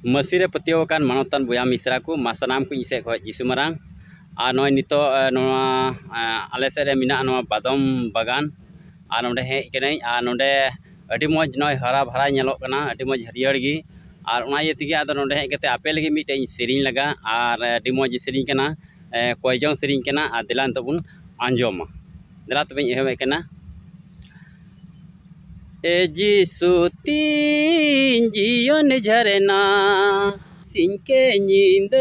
मसीरे पतियोकान मानवतान बया मिश्रा को मा सानाम को इसे खो जिसु मारांग आ नय नितो आले सेरे मिना नवा बादम बागान आ नोंडे हे केनै आ नोंडे अडी मौज नय हरा भरा नेलोक कना अडी मौज हरियर गी और ओना ये तिगे आदो नोंडे हे केते आपे लगी मिटे सेरिंग लगा और अडी मौज सेरिंग कना कोयजों सेरिंग कना आ दिलान तबुन आंजोमा दिला तबे एहवे कना ए जिसु तीन जियोन झरना सिंके नींद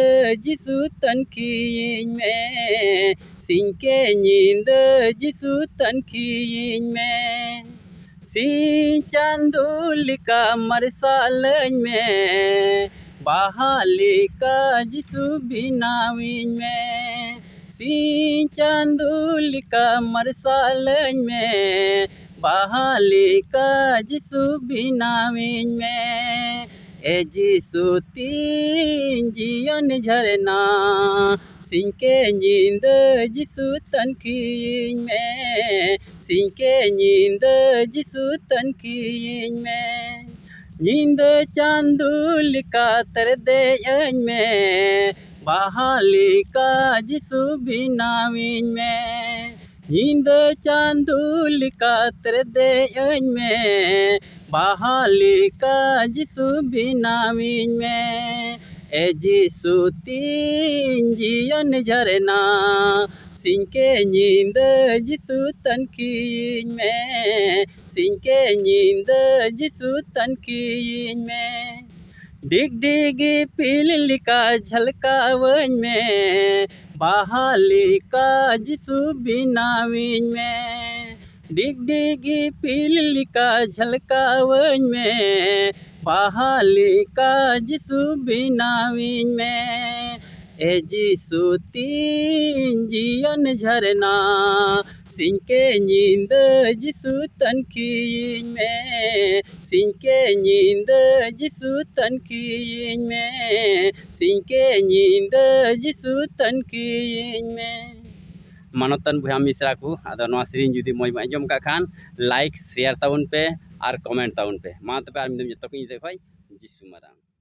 जिसु तनखीन में सिंके नींद जिसु तनखीन में सिंह चांदुलिका मरसाल में बहालिका जिसु बिनाविन में सिंह चांदुलिका मरसाल में बहालिका जिसु बिनाविन में ए जिसु तीन जियोन झरना सिंके नींद जिसु तनखीन में सिंके नींद जिसु तनखीन में नींद चांदुलिका तरदे में बहालिका जिसु बिनाविन में नींद चांदुलिका तरदे में बहालिका जिसु बिनाविन में ए जिसु तीन जियोन झरना सिंके नींद जिसु तनखीन में सिंके नींद जिसु तनखीन में डिग डिगी पिलिका झलकावन में बहालिका जिसु बिनाविन में डिग डिगी पिलिका झलकावन में बहालिका जिसु बिनाविन में ए जिसु तीन जियोन झरना सिंके नींद जिसु तनखीन में सिंके नींद जिसु तनखीन में सिंके नींद जिसु तनखीन में मानवतान बुया मिश्रा को आदो नवा सेरिंग जुदी मौज आंजम का खान लाइक शेयर ताउन पे और कमेंट ताउन पे मा तबे आर मिदम जतो को इजे खय जिसु मारांग।